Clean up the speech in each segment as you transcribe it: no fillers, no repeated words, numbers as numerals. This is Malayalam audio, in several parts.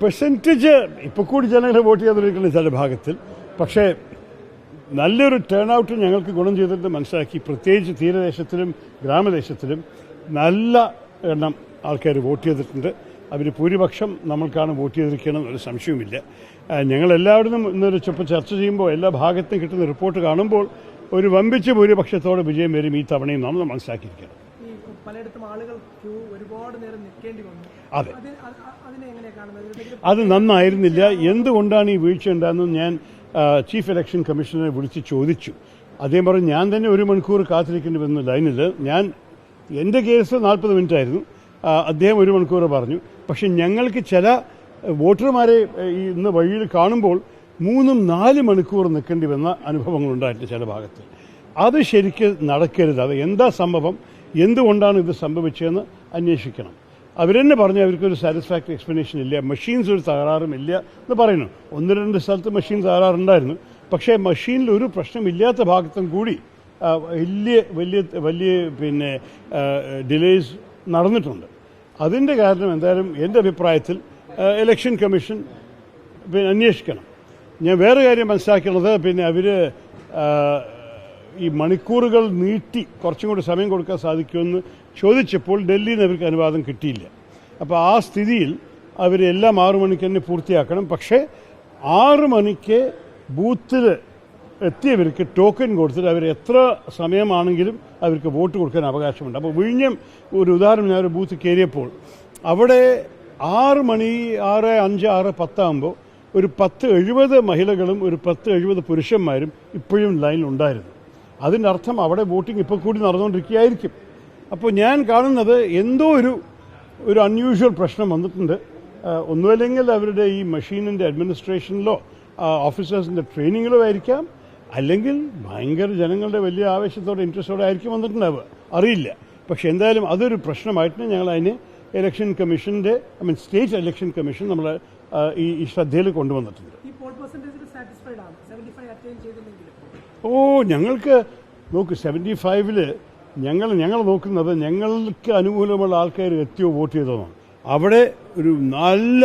പെർസെൻറ്റേജ് ഇപ്പോൾ കൂടി ജനങ്ങൾ വോട്ട് ചെയ്തിരിക്കുന്ന ചില ഭാഗത്തിൽ. പക്ഷേ നല്ലൊരു ടേൺ ഔട്ട് ഞങ്ങൾക്ക് ഗുണം ചെയ്തിട്ട് മനസ്സിലാക്കി. പ്രത്യേകിച്ച് തീരദേശത്തിലും ഗ്രാമദേശത്തിലും നല്ല എണ്ണം ആൾക്കാർ വോട്ട് ചെയ്തിട്ടുണ്ട്. അവർ ഭൂരിപക്ഷം നമ്മൾക്കാണ് വോട്ട് ചെയ്തിരിക്കണം ഒരു സംശയവുമില്ല. ഞങ്ങളെല്ലാവരും ഇന്നൊരു ചർച്ച ചെയ്യുമ്പോൾ എല്ലാ ഭാഗത്തും കിട്ടുന്ന റിപ്പോർട്ട് കാണുമ്പോൾ ഒരു വമ്പിച്ച ഭൂരിപക്ഷത്തോടെ വിജയം വരും ഈ തവണയും നമ്മൾ മനസ്സിലാക്കിയിരിക്കണം. അതെ, അത് നന്നായിരുന്നില്ല. എന്തുകൊണ്ടാണ് ഈ വീഴ്ച ഉണ്ടാകുന്നത് ഞാൻ ചീഫ് ഇലക്ഷൻ കമ്മീഷണറെ വിളിച്ച് ചോദിച്ചു. അദ്ദേഹം പറഞ്ഞു ഞാൻ തന്നെ 1 മണിക്കൂർ കാത്തിരിക്കേണ്ടി വന്നു ലൈനിൽ. എൻ്റെ കേസ് 40 മിനിറ്റ് ആയിരുന്നു, അദ്ദേഹം 1 മണിക്കൂർ പറഞ്ഞു. പക്ഷെ ഞങ്ങൾക്ക് ചില വോട്ടർമാരെ ഇന്ന് വഴിയിൽ കാണുമ്പോൾ 3-4 മണിക്കൂർ നിൽക്കേണ്ടി വന്ന അനുഭവങ്ങളുണ്ടായിട്ട് ചില ഭാഗത്ത്. അത് ശരിക്ക് നടക്കരുത്. അത് എന്താ സംഭവം, എന്തുകൊണ്ടാണ് ഇത് സംഭവിച്ചതെന്ന് അന്വേഷിക്കണം. അവരെന്നെ പറഞ്ഞു അവർക്കൊരു സാറ്റിസ്ഫാക്ടറി എക്സ്പ്ലനേഷൻ ഇല്ല, മെഷീൻസ് ഒരു തകരാറുമില്ല എന്ന് പറയുന്നു. 1-2 സ്ഥലത്ത് മെഷീൻ തകരാറുണ്ടായിരുന്നു. പക്ഷേ മെഷീനിൽ ഒരു പ്രശ്നമില്ലാത്ത ഭാഗത്തും കൂടി വലിയ ഡിലേസ് നടന്നിട്ടുണ്ട്. അതിൻ്റെ കാരണം എന്തായാലും എൻ്റെ അഭിപ്രായത്തിൽ ഇലക്ഷൻ കമ്മീഷൻ അന്വേഷിക്കണം. ഞാൻ വേറെ കാര്യം മനസ്സിലാക്കുന്നത് അവർ ഈ മണിക്കൂറുകൾ നീട്ടി കുറച്ചും കൂടി സമയം കൊടുക്കാൻ സാധിക്കുമെന്ന് ചോദിച്ചപ്പോൾ ഡൽഹിയിൽ നിന്ന് അവർക്ക് അനുവാദം കിട്ടിയില്ല. അപ്പോൾ ആ സ്ഥിതിയിൽ അവരെല്ലാം 6 മണിക്ക് തന്നെ പൂർത്തിയാക്കണം. പക്ഷേ 6 മണിക്ക് ബൂത്തിൽ എത്തിയവർക്ക് ടോക്കൺ കൊടുത്തിട്ട് അവർ എത്ര സമയമാണെങ്കിലും അവർക്ക് വോട്ട് കൊടുക്കാൻ അവകാശമുണ്ട്. അപ്പോൾ വിഴിഞ്ഞം ഒരു ഉദാഹരണം, ഞാൻ ഒരു ബൂത്ത് കയറിയപ്പോൾ അവിടെ 6 മണി 6:05 6:10 ആകുമ്പോൾ ഒരു 10-70 മഹിളകളും ഒരു 10-70 പുരുഷന്മാരും ഇപ്പോഴും ലൈനിലുണ്ടായിരുന്നു. അതിൻ്റെ അർത്ഥം അവിടെ വോട്ടിംഗ് ഇപ്പോൾ കൂടി നടന്നുകൊണ്ടിരിക്കുകയായിരിക്കും. അപ്പോൾ ഞാൻ കാണുന്നത് എന്തോ ഒരു അൺയൂഷ്വൽ പ്രശ്നം വന്നിട്ടുണ്ട്. ഒന്നുമല്ലെങ്കിൽ അവരുടെ ഈ മെഷീനിൻ്റെ അഡ്മിനിസ്ട്രേഷനിലോ ഓഫീസേഴ്സിൻ്റെ ട്രെയിനിങ്ങിലോ ആയിരിക്കാം, അല്ലെങ്കിൽ ഭയങ്കര ജനങ്ങളുടെ വലിയ ആവേശത്തോടെ ഇൻട്രസ്റ്റോടെ ആയിരിക്കും വന്നിട്ടുണ്ടാവുക, അറിയില്ല. പക്ഷെ എന്തായാലും അതൊരു പ്രശ്നമായിട്ട് ഞങ്ങൾ അതിനെ ഇലക്ഷൻ കമ്മീഷൻ്റെ സ്റ്റേറ്റ് ഇലക്ഷൻ കമ്മീഷൻ നമ്മൾ ഈ ശ്രദ്ധയിൽ കൊണ്ടുവന്നിട്ടുണ്ട്. ഞങ്ങൾക്ക് നോക്ക് 75-ൽ ഞങ്ങൾ നോക്കുന്നത് ഞങ്ങൾക്ക് അനുകൂലമുള്ള ആൾക്കാർ എത്തിയോ വോട്ട് ചെയ്തോന്നാണ്. അവിടെ ഒരു നല്ല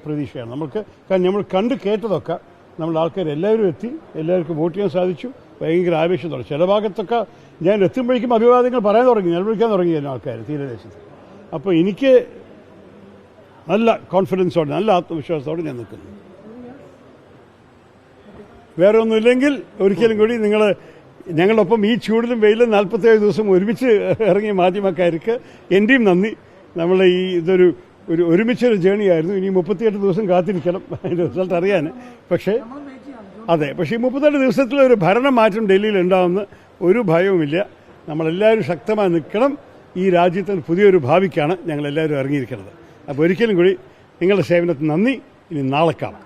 പ്രതീക്ഷയാണ് നമുക്ക്. കാരണം നമ്മൾ കണ്ട് കേട്ടതൊക്കെ നമ്മൾ ആൾക്കാർ എല്ലാവരും എത്തി, എല്ലാവർക്കും വോട്ട് ചെയ്യാൻ സാധിച്ചു. ഭയങ്കര ആവേശത്തോടെ ചില ഭാഗത്തൊക്കെ ഞാൻ എത്തുമ്പോഴേക്കും അഭിവാദ്യങ്ങൾ പറയാൻ തുടങ്ങി, നിലവിളിക്കാൻ തുടങ്ങിയായിരുന്നു ആൾക്കാർ തീരദേശത്ത്. അപ്പോൾ എനിക്ക് നല്ല കോൺഫിഡൻസോടെ നല്ല ആത്മവിശ്വാസത്തോടെ ഞാൻ നിൽക്കുന്നു. വേറെ ഒന്നുമില്ലെങ്കിൽ ഒരിക്കലും കൂടി ഞങ്ങളൊപ്പം ഈ ചൂടിലും വെയിലും 47 ദിവസം ഒരുമിച്ച് ഇറങ്ങിയ മാധ്യമക്കാർക്ക് എൻ്റെയും നന്ദി. നമ്മൾ ഇതൊരു ഒരുമിച്ചൊരു ജേണി ആയിരുന്നു. ഇനി 38 ദിവസം കാത്തിരിക്കണം അതിൻ്റെ റിസൾട്ട് അറിയാൻ. പക്ഷേ ഈ 38 ദിവസത്തിലൊരു ഭരണമാറ്റം ഡൽഹിയിൽ ഉണ്ടാകുന്ന ഒരു ഭയവുമില്ല. നമ്മളെല്ലാവരും ശക്തമായി നിൽക്കണം. ഈ രാജ്യത്തിന് പുതിയൊരു ഭാവിക്കാണ് ഞങ്ങളെല്ലാവരും ഇറങ്ങിയിരിക്കുന്നത്. അപ്പോൾ ഒരിക്കലും കൂടി നിങ്ങളുടെ സേവനത്തിന് നന്ദി. ഇനി നാളെ കാണാം.